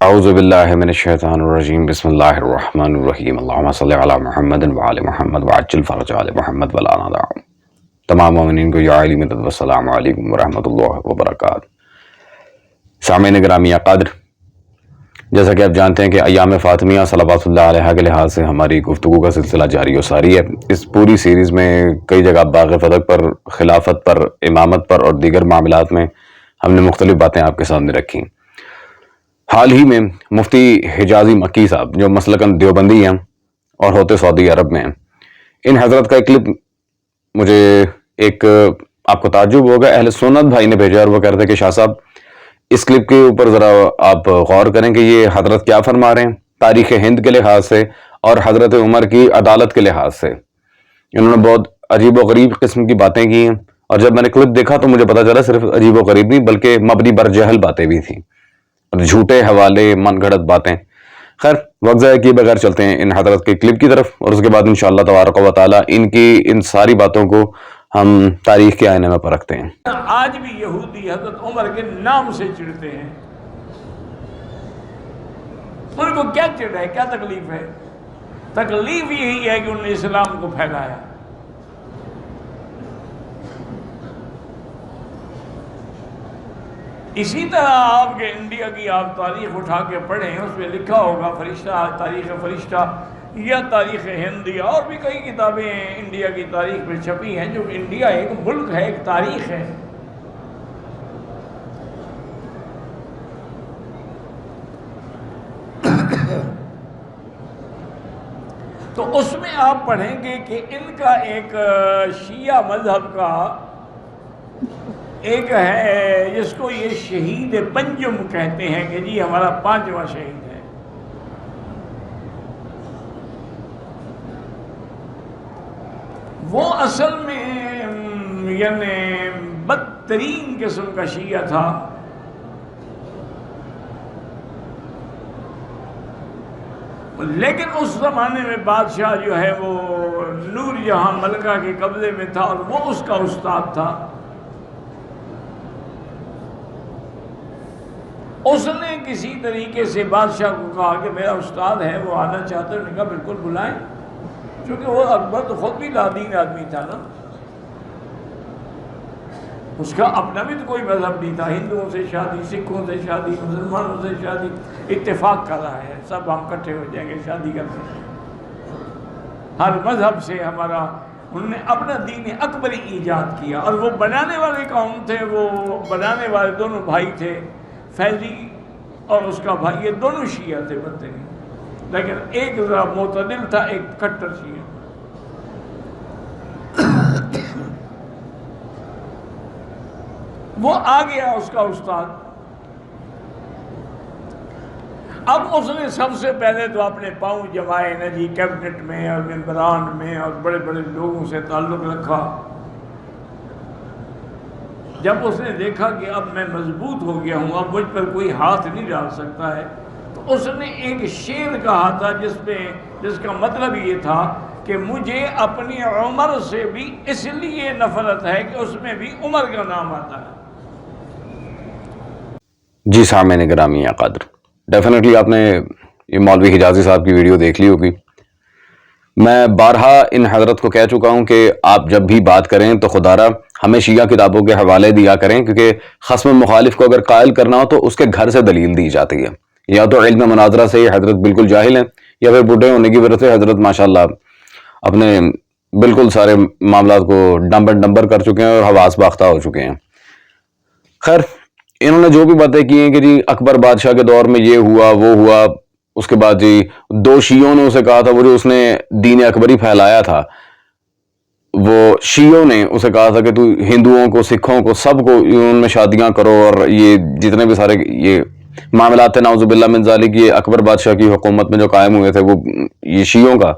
اعوذ باللہ من الشیطان الرجیم بسم اللہ الرحمن الرحیم اللہم صلی علی محمد وعلی محمد وعجل فرج علی محمد ولا ندع تمام مومنین کو یا علی مدد والسلام علیکم ورحمۃ اللہ وبرکاتہ۔ سامعین گرامی قدر، جیسا کہ آپ جانتے ہیں کہ ایام فاطمیہ صلوات اللہ علیہ کے لحاظ سے ہماری گفتگو کا سلسلہ جاری و ساری ہے۔ اس پوری سیریز میں کئی جگہ باغ فتح پر، خلافت پر، امامت پر اور دیگر معاملات میں ہم نے مختلف باتیں آپ کے سامنے رکھی۔ حال ہی میں مفتی حجازی مکی صاحب جو مسلکاً دیوبندی ہیں اور ہوتے سعودی عرب میں ہیں، ان حضرت کا ایک کلپ مجھے آپ کو تعجب ہوگا، اہل سنت بھائی نے بھیجا اور وہ کہتے ہیں کہ شاہ صاحب اس کلپ کے اوپر ذرا آپ غور کریں کہ یہ حضرت کیا فرما رہے ہیں تاریخ ہند کے لحاظ سے اور حضرت عمر کی عدالت کے لحاظ سے۔ انہوں نے بہت عجیب و غریب قسم کی باتیں کی ہیں، اور جب میں نے کلپ دیکھا تو مجھے پتا چلا صرف عجیب و غریب نہیں بلکہ مبنی بر جہل باتیں بھی تھیں، جھوٹے حوالے، من گھڑت باتیں۔ خیر، وقت ضائع کیے بغیر چلتے ہیں ان حضرت کے کلپ کی طرف، اور اس کے بعد انشاءاللہ تبارک و تعالی ان ساری باتوں کو ہم تاریخ کے آئینے میں پرکھتے ہیں۔ آج بھی یہودی حضرت عمر کے نام سے چڑھتے ہیں۔ ان کو کیا چڑھ ہے، کیا تکلیف ہے؟ تکلیف یہی ہے کہ انہوں نے اسلام کو پھیلایا۔ اسی طرح آپ کے انڈیا کی آپ تاریخ اٹھا کے پڑھیں، اس میں لکھا ہوگا فرشتہ، تاریخ فرشتہ یا تاریخ ہند یا اور بھی کئی کتابیں انڈیا کی تاریخ میں چھپی ہیں، جو انڈیا ایک ملک ہے، ایک تاریخ ہے۔ تو اس میں آپ پڑھیں گے کہ ان کا ایک شیعہ مذہب کا ایک ہے جس کو یہ شہید پنجم کہتے ہیں کہ جی ہمارا 5واں شہید ہے۔ وہ اصل میں یعنی بدترین قسم کا شیعہ تھا۔ لیکن اس زمانے میں بادشاہ جو ہے وہ نور جہاں ملکہ کے قبضے میں تھا اور وہ اس کا استاد تھا۔ اس نے کسی طریقے سے بادشاہ کو کہا کہ میرا استاد ہے، وہ آنا چاہتا ہے۔ انہوں نے کہا بالکل بلائیں، چونکہ وہ اکبر تو خود بھی لادین آدمی تھا نا، اس کا اپنا بھی تو کوئی مذہب نہیں تھا، ہندوؤں سے شادی، سکھوں سے شادی، مسلمانوں سے شادی، اتفاق کر رہا ہے سب ہم اکٹھے ہو جائیں گے شادی کرتے ہیں۔ ہر مذہب سے ہمارا، انہوں نے اپنا دین اکبری ایجاد کیا، اور وہ بنانے والے کون تھے؟ وہ بنانے والے دونوں بھائی تھے، فیضی اور اس کا بھائی، یہ دونوں شیعہ تھے بدترین، لیکن ایک ذرا معتدل تھا، ایک کٹر شیعہ۔ وہ آ گیا اس کا استاد۔ اب اس نے سب سے پہلے تو اپنے پاؤں جمائے نا جی، کیبنٹ میں اور ممبران میں اور بڑے بڑے لوگوں سے تعلق رکھا۔ جب اس نے دیکھا کہ اب میں مضبوط ہو گیا ہوں، اب مجھ پر کوئی ہاتھ نہیں ڈال سکتا ہے، تو اس نے ایک شعر کہا تھا جس کا مطلب یہ تھا کہ مجھے اپنی عمر سے بھی اس لیے نفرت ہے کہ اس میں بھی عمر کا نام آتا ہے۔ جی سامعین گرامی قدر، ڈیفینیٹلی آپ نے یہ مولوی حجازی صاحب کی ویڈیو دیکھ لی ہوگی۔ میں بارہا ان حضرت کو کہہ چکا ہوں کہ آپ جب بھی بات کریں تو خدارہ ہمیں شیعہ کتابوں کے حوالے دیا کریں، کیونکہ خصم مخالف کو اگر قائل کرنا ہو تو اس کے گھر سے دلیل دی جاتی ہے۔ یا تو علم مناظرہ سے یہ حضرت بالکل جاہل ہیں، یا پھر بوڑھے ہونے کی وجہ سے حضرت ماشاءاللہ اپنے بالکل سارے معاملات کو ڈمبر کر چکے ہیں اور حواس باختہ ہو چکے ہیں۔ خیر، انہوں نے جو بھی باتیں کی ہیں کہ جی اکبر بادشاہ کے دور میں یہ ہوا وہ ہوا، اس کے بعد جی دو شیعوں نے اسے کہا تھا، وہ جو اس نے دین اکبری پھیلایا تھا، وہ شیعوں نے اسے کہا تھا کہ تو ہندوؤں کو، سکھوں کو، سب کو ان میں شادیاں کرو، اور یہ جتنے بھی سارے یہ معاملات تھے نعوذ باللہ من ذالک، یہ اکبر بادشاہ کی حکومت میں جو قائم ہوئے تھے وہ یہ شیعوں کا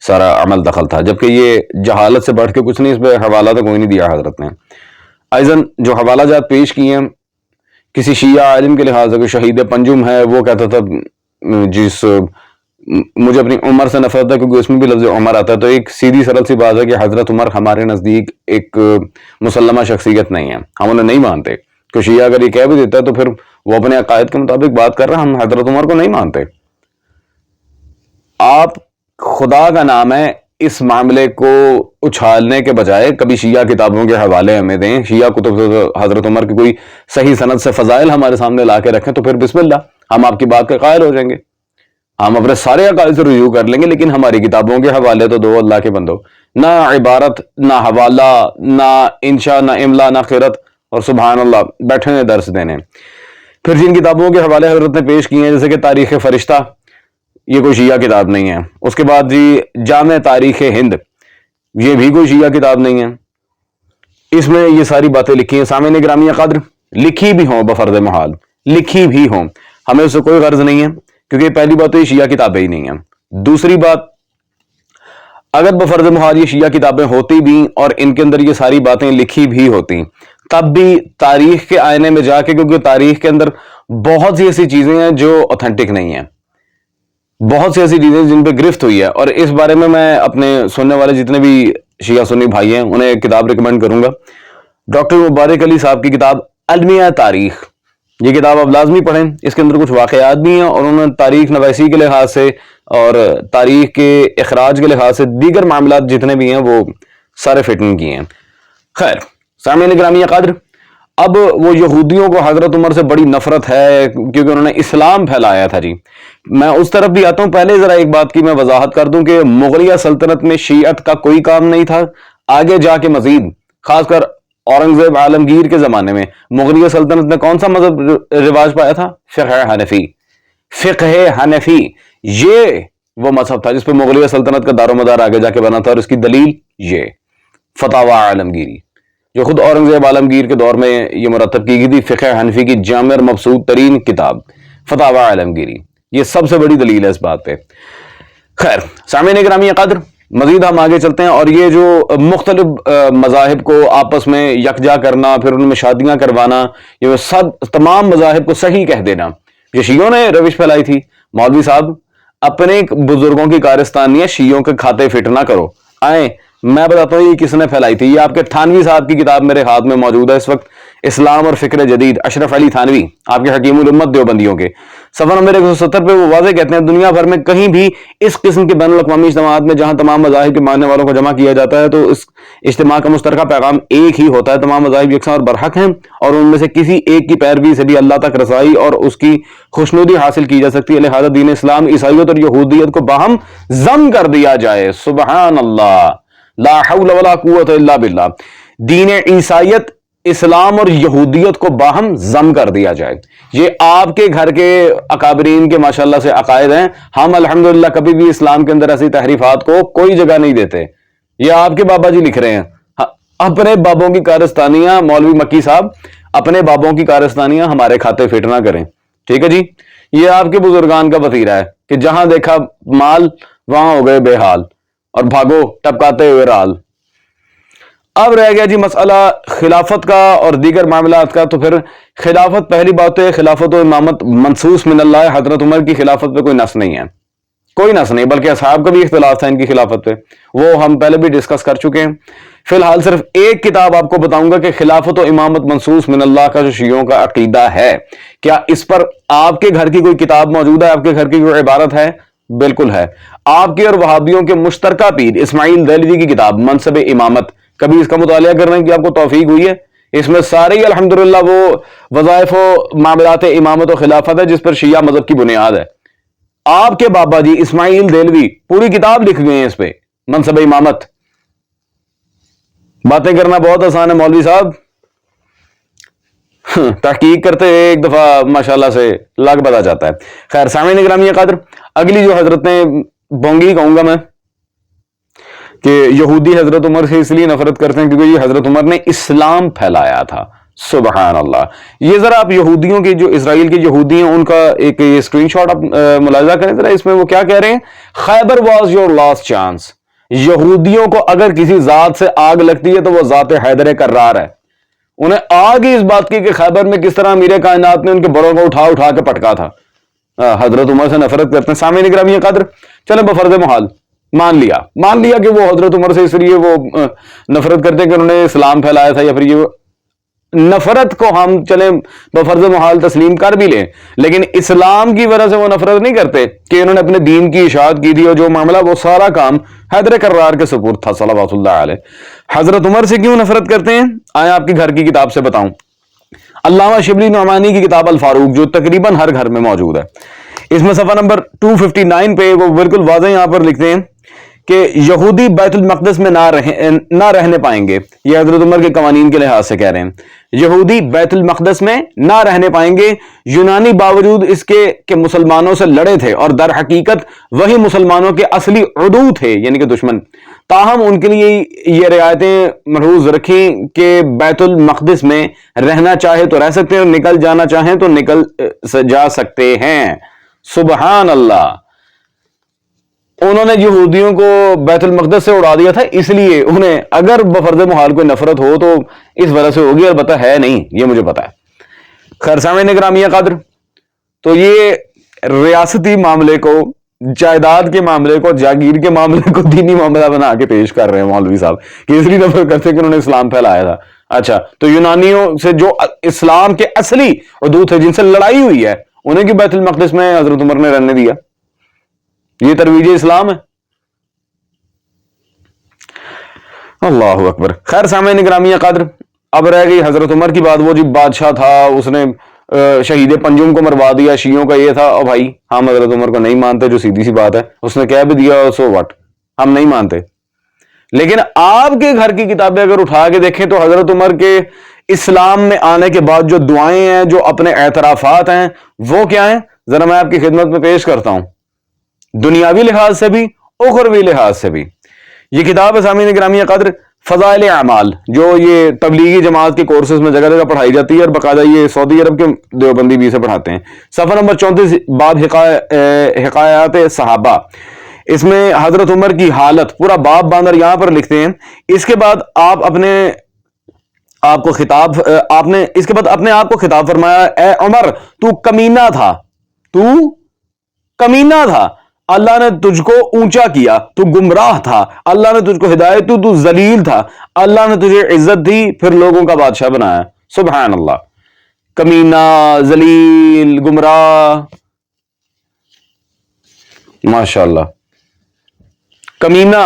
سارا عمل دخل تھا، جبکہ یہ جہالت سے بڑھ کے کچھ نہیں، اس پہ حوالہ تو کوئی نہیں دیا حضرت نے۔ ایضاً جو حوالہ جات پیش کیے ہیں کسی شیعہ عالم کے لحاظ سے، کہ شہید پنجم ہے، وہ کہتا تھا مجھے اپنی عمر سے نفرت ہے کیونکہ اس میں بھی لفظ عمر آتا ہے، تو ایک سیدھی سرل سی بات ہے کہ حضرت عمر ہمارے نزدیک ایک مسلمہ شخصیت نہیں ہے، ہم انہیں نہیں مانتے کہ شیعہ اگر یہ کہہ بھی دیتا ہے تو پھر وہ اپنے عقائد کے مطابق بات کر رہا ہے. ہم حضرت عمر کو نہیں مانتے. آپ خدا کا نام ہے اس معاملے کو اچھالنے کے بجائے کبھی شیعہ کتابوں کے حوالے ہمیں دیں, شیعہ کتب حضرت عمر کی کوئی صحیح سند سے فضائل ہمارے سامنے لا کے رکھیں, تو پھر بسم اللہ, ہم آپ کی بات کے قائل ہو جائیں گے. ہم اپنے سارے عقائد سے رجوع کر لیں گے, لیکن ہماری کتابوں کے حوالے تو دو اللہ کے بندو. نہ عبارت, نہ حوالہ, نہ انشاء, نہ املا, نہ قرت, اور سبحان اللہ بیٹھے ہیں درس دینے. پھر جن کتابوں کے حوالے حضرت نے پیش کیے ہیں جیسے کہ تاریخ فرشتہ, یہ کوئی شیعہ کتاب نہیں ہے. اس کے بعد جی جامع تاریخ ہند, یہ بھی کوئی شیعہ کتاب نہیں ہے. اس میں یہ ساری باتیں لکھی ہیں. سامعین گرامی قدر, لکھی بھی ہوں بفرض محال, لکھی بھی ہوں, ہمیں اس سے کوئی غرض نہیں ہے, کیونکہ پہلی بات تو یہ شیعہ کتابیں ہی نہیں ہیں. دوسری بات, اگر بفرض محال یہ شیعہ کتابیں ہوتی بھی اور ان کے اندر یہ ساری باتیں لکھی بھی ہوتی, تب بھی تاریخ کے آئینے میں جا کے, کیونکہ تاریخ کے اندر بہت سی ایسی چیزیں ہیں جو اوتھینٹک نہیں ہیں, بہت سی ایسی چیزیں جن پہ گرفت ہوئی ہے. اور اس بارے میں اپنے سننے والے جتنے بھی شیعہ سنی بھائی ہیں انہیں ایک کتاب ریکمینڈ کروں گا, ڈاکٹر مبارک علی صاحب کی کتاب المیہ تاریخ. یہ کتاب آپ لازمی پڑھیں, اس کے اندر کچھ واقعات بھی ہیں اور انہوں نے تاریخ نویسی کے لحاظ سے اور تاریخ کے اخراج کے لحاظ سے دیگر معاملات جتنے بھی ہیں وہ سارے فٹنگ کیے ہیں. خیر سامعین گرامی قدر, اب وہ یہودیوں کو حضرت عمر سے بڑی نفرت ہے کیونکہ انہوں نے اسلام پھیلایا تھا. جی میں اس طرف بھی آتا ہوں, پہلے ذرا ایک بات کی میں وضاحت کر دوں کہ مغلیہ سلطنت میں شیعت کا کوئی کام نہیں تھا. آگے جا کے مزید, خاص کر اورنگزیب عالمگیر کے زمانے میں مغلیہ سلطنت نے کون سا مذہب رواج پایا تھا؟ فقہ حنفی. فقہ حنفی یہ وہ مذہب تھا جس پہ مغلیہ سلطنت کا دار و مدار آگے جا کے بنا تھا, اور اس کی دلیل یہ فتاوی عالمگیری جو خود اورنگزیب عالمگیر کے دور میں یہ مرتب کی گئی تھی. فقہ حنفی کی جامع اور مبسوط ترین کتاب فتاوی عالمگیری, یہ سب سے بڑی دلیل ہے اس بات پہ. خیر سامعین گرامی قدر, مزید ہم آگے چلتے ہیں. اور یہ جو مختلف مذاہب کو آپس میں یکجا کرنا, پھر ان میں شادیاں کروانا, یہ سب تمام مذاہب کو صحیح کہہ دینا, یہ شیعوں نے روش پھیلائی تھی. مولوی صاحب اپنے بزرگوں کی کارستانی ہے, شیعوں کے کھاتے فٹ نہ کرو. آئیں میں بتاتا ہوں یہ کس نے پھیلائی تھی. یہ آپ کے تھانوی صاحب کی کتاب میرے ہاتھ میں موجود ہے اس وقت, اسلام اور فکر جدید, اشرف علی تھانوی, آپ کے حکیم الامت دیوبندیوں کے, صفحہ نمبر 170 پہ وہ واضح کہتے ہیں دنیا بھر میں کہیں بھی اس قسم کے بین الاقوامی اجتماعات میں جہاں تمام مذاہب کے ماننے والوں کو جمع کیا جاتا ہے تو اس اجتماع کا مشترکہ پیغام ایک ہی ہوتا ہے, تمام مذاہب یکساں اور برحق ہیں اور ان میں سے کسی ایک کی پیروی سے بھی اللہ تک رسائی اور اس کی خوشنودی حاصل کی جا سکتی ہے. لہذا دین اسلام, عیسائیت اور یہودیت کو باہم ضم کر دیا جائے. سبحان اللہ, لا حول ولا قوت الا باللہ. دین عیسائیت, اسلام اور یہودیت کو باہم ضم کر دیا جائے. یہ آپ کے گھر کے اکابرین کے ماشاءاللہ سے عقائد ہیں. ہم الحمدللہ کبھی بھی اسلام کے اندر ایسی تحریفات کو کوئی جگہ نہیں دیتے. یہ آپ کے بابا جی لکھ رہے ہیں, اپنے بابوں کی کارستانیاں, مولوی مکی صاحب اپنے بابوں کی کارستانیاں ہمارے کھاتے فٹ نہ کریں. ٹھیک ہے جی, یہ آپ کے بزرگان کا وتیرہ ہے کہ جہاں دیکھا مال وہاں ہو گئے بے حال اور بھاگو ٹپکاتے ہوئے رال. اب رہ گیا جی مسئلہ خلافت کا اور دیگر معاملات کا. تو پھر خلافت, پہلی بات ہے خلافت و امامت منصوص من اللہ ہے. حضرت عمر کی خلافت پہ کوئی نص نہیں ہے, کوئی نص نہیں, بلکہ اصحاب کا بھی اختلاف تھا ان کی خلافت پہ, وہ ہم پہلے بھی ڈسکس کر چکے ہیں. فی الحال صرف ایک کتاب آپ کو بتاؤں گا کہ خلافت و امامت منصوص من اللہ کا جو شیعوں کا عقیدہ ہے, کیا اس پر آپ کے گھر کی کوئی کتاب موجود ہے, آپ کے گھر کی کوئی عبارت ہے؟ بالکل ہے. آپ کے اور وہابیوں کے مشترکہ پیر اسماعیل دہلوی کی کتاب منصب امامت, کبھی اس کا مطالعہ کرنے کی آپ کو توفیق ہوئی ہے؟ اس میں سارے ہی الحمدللہ وہ وظائف و معاملات امامت و خلافت ہے جس پر شیعہ مذہب کی بنیاد ہے. آپ کے بابا جی اسماعیل دہلوی پوری کتاب لکھ گئے ہیں اس پہ, منصب امامت. باتیں کرنا بہت آسان ہے مولوی صاحب, تحقیق کرتے ایک دفعہ ماشاءاللہ سے لگ بتا جاتا ہے. خیر سامعین گرامی قدر, اگلی جو حضرت نے بونگی کہوں گا میں کہ یہودی حضرت عمر سے اس لیے نفرت کرتے ہیں کیونکہ یہ حضرت عمر نے اسلام پھیلایا تھا. سبحان اللہ. یہ ذرا آپ یہودیوں کے, جو اسرائیل کے یہودی ہیں, ان کا ایک یہ اسکرین شاٹ آپ ملاحظہ کریں ذرا. اس میں وہ کیا کہہ رہے ہیں؟ خیبر واز یور لاسٹ چانس. یہودیوں کو اگر کسی ذات سے آگ لگتی ہے تو وہ ذات حیدر کرار ہے. انہیں آگ ہی اس بات کی کہ خیبر میں کس طرح امیر کائنات نے ان کے بڑوں کو اٹھا اٹھا کے پٹکا تھا. حضرت عمر سے نفرت کرتے ہیں. سامعین گرامی قدر, چلیں بفرض محال مان لیا کہ وہ حضرت عمر سے اس لیے وہ نفرت کرتے ہیں کہ انہوں نے اسلام پھیلایا تھا, یا پھر یہ نفرت کو ہم چلیں بفرض محال تسلیم کر بھی لیں، لیکن اسلام کی وجہ سے وہ نفرت نہیں کرتے کہ انہوں نے اپنے دین کی اشاعت کی تھی اور جو معاملہ وہ سارا کام حیدر کرار کے سپرد تھا صلوات اللہ علیہ۔ حضرت عمر سے کیوں نفرت کرتے ہیں؟ آئیں آپ کی گھر کی کتاب سے بتاؤں۔ علامہ شبلی نعمانی کی کتاب الفاروق جو تقریباً ہر گھر میں موجود ہے، اس میں صفحہ نمبر 259 پہ وہ بالکل واضح یہاں پر لکھتے ہیں کہ یہودی بیت المقدس میں نہ رہنے پائیں گے۔ یہ حضرت عمر کے قوانین کے لحاظ سے کہہ رہے ہیں، یہودی بیت المقدس میں نہ رہنے پائیں گے۔ یونانی باوجود اس کے کہ مسلمانوں سے لڑے تھے اور در حقیقت وہی مسلمانوں کے اصلی عدو تھے، یعنی کہ دشمن، تاہم ان کے لیے یہ رعایتیں ملحوظ رکھیں کہ بیت المقدس میں رہنا چاہے تو رہ سکتے ہیں اور نکل جانا چاہیں تو نکل جا سکتے ہیں۔ سبحان اللہ، انہوں نے یہودیوں کو بیت المقدس سے اڑا دیا تھا، اس لیے انہیں اگر بفرض محال کوئی نفرت ہو تو اس وجہ سے ہوگی، اور پتہ ہے نہیں، یہ مجھے پتا ہے۔ خیر سامعین گرامیہ قدر، تو یہ ریاستی معاملے کو، جائیداد کے معاملے کو، جاگیر کے معاملے کو دینی معاملہ بنا کے پیش کر رہے ہیں مولوی صاحب کہ اس لیے نفرت کرتے کہ انہوں نے اسلام پھیلایا تھا۔ اچھا، تو یونانیوں سے جو اسلام کے اصلی عدو تھے، جن سے لڑائی ہوئی ہے، انہیں کی بیت المقدس میں حضرت عمر نے رہنے دیا؟ یہ ترویج اسلام ہے؟ اللہ اکبر۔ خیر سامعین گرامیہ قدر، اب رہ گئی حضرت عمر کی بات۔ وہ جی بادشاہ تھا، اس نے شہید پنجم کو مروا دیا، شیعوں کا یہ تھا، اور بھائی ہم حضرت عمر کو نہیں مانتے، جو سیدھی سی بات ہے، اس نے کہہ بھی دیا سو واٹ، ہم نہیں مانتے۔ لیکن آپ کے گھر کی کتابیں اگر اٹھا کے دیکھیں تو حضرت عمر کے اسلام میں آنے کے بعد جو دعائیں ہیں، جو اپنے اعترافات ہیں، وہ کیا ہیں؟ ذرا میں آپ کی خدمت میں پیش کرتا ہوں، دنیاوی لحاظ سے بھی، اخروی لحاظ سے بھی۔ یہ کتاب ہے سامعین گرامیہ قدر فضائل اعمال، جو یہ تبلیغی جماعت کے کورسز میں جگہ جگہ پڑھائی جاتی ہے، اور باقاعدہ یہ سعودی عرب کے دیوبندی بھی اسے پڑھاتے ہیں۔ صفحہ نمبر 34 باب حکایات صحابہ، اس میں حضرت عمر کی حالت پورا باب باندر یہاں پر لکھتے ہیں۔ اس کے بعد آپ اپنے آپ کو خطاب فرمایا، اے عمر تو کمینہ تھا، تو کمینہ تھا، اللہ نے تجھ کو اونچا کیا، تو گمراہ تھا، اللہ نے تجھ کو ہدایت دی، تو ذلیل تھا، اللہ نے تجھے عزت دی، پھر لوگوں کا بادشاہ بنایا۔ سبحان اللہ، کمینہ، ذلیل، گمراہ، ماشاءاللہ، کمینہ۔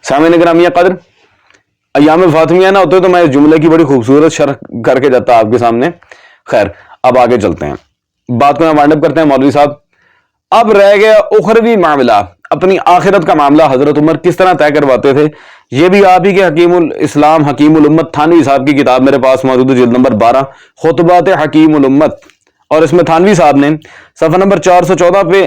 سامعین گرامیہ قدر، ایام فاطمیہ نہ ہوتے تو میں اس جملے کی بڑی خوبصورت شرح کر کے جاتا آپ کے سامنے۔ خیر اب آگے چلتے ہیں، بات کو وائنڈ اپ کرتے ہیں مولوی صاحب۔ اب رہ گیا اخروی معاملہ، اپنی آخرت کا معاملہ حضرت عمر کس طرح طے کرواتے تھے۔ یہ بھی آپ ہی کے حکیم الاسلام حکیم الامت تھانوی صاحب کی کتاب میرے پاس موجود ہے، جلد نمبر 12 خطبات حکیم الامت، اور اس میں تھانوی صاحب نے صفحہ نمبر 414 پہ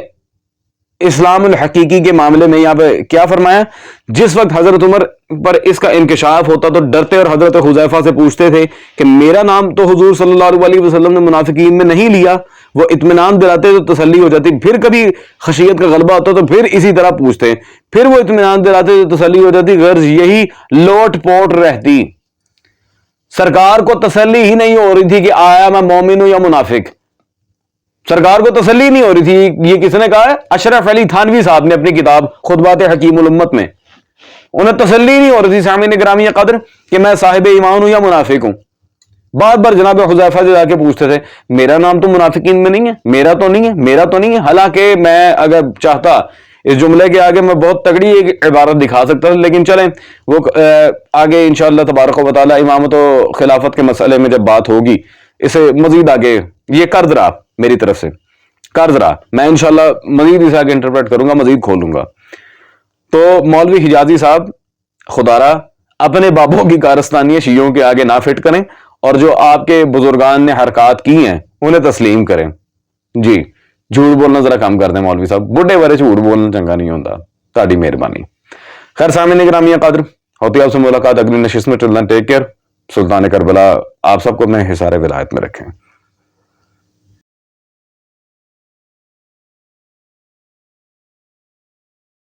اسلام الحقیقی کے معاملے میں یہاں پہ کیا فرمایا؟ جس وقت حضرت عمر پر اس کا انکشاف ہوتا تو ڈرتے اور حضرت حذیفہ سے پوچھتے تھے کہ میرا نام تو حضور صلی اللہ علیہ وسلم نے منافقین میں نہیں لیا۔ وہ اطمینان دلاتے تو تسلی ہو جاتی، پھر کبھی خشیت کا غلبہ ہوتا تو پھر اسی طرح پوچھتے، پھر وہ اطمینان دلاتے تو تسلی ہو جاتی، غرض یہی لوٹ پوٹ رہتی۔ سرکار کو تسلی ہی نہیں ہو رہی تھی کہ آیا میں مومن ہوں یا منافق، سرکار کو تسلی نہیں ہو رہی تھی۔ یہ کس نے کہا ہے؟ اشرف علی تھانوی صاحب نے اپنی کتاب خطبات حکیم الامت میں۔ انہیں تسلی نہیں ہو رہی تھی سامعین گرامی قدر کہ میں صاحب ایمان ہوں یا منافق ہوں۔ بار بار جناب حذیفہ سے جا کے پوچھتے تھے میرا نام تو منافقین میں نہیں ہے، میرا تو نہیں ہے، میرا تو نہیں ہے۔ حالانکہ میں اگر چاہتا اس جملے کے آگے میں بہت تگڑی ایک عبارت دکھا سکتا تھا، لیکن چلیں وہ آگے انشاءاللہ تبارک و تعالی امامت و خلافت کے مسئلے میں جب بات ہوگی اسے مزید آگے، یہ قرض رہا میری طرف سے، قرض رہا، میں انشاءاللہ مزید اسے آگے انٹرپریٹ کروں گا، مزید کھولوں گا۔ تو مولوی حجازی صاحب خدا را اپنے بابوں کی کارستانیاں شیعوں کے آگے نہ فٹ کریں، اور جو آپ کے بزرگان نے حرکات کی ہیں انہیں تسلیم کریں۔ جی جھوٹ بولنا ذرا کم کر دیں مولوی صاحب، بڑھے بارے جھوٹ بولنا چنگا نہیں ہوتا، تہاڈی مہربانی۔ خیر سامعین گرامی قدر، ہوتی آپ سے ملاقات اگلی نشست میں، ٹیک کیئر۔ سلطان کربلا آپ سب کو اپنے حصار ولایت میں رکھیں۔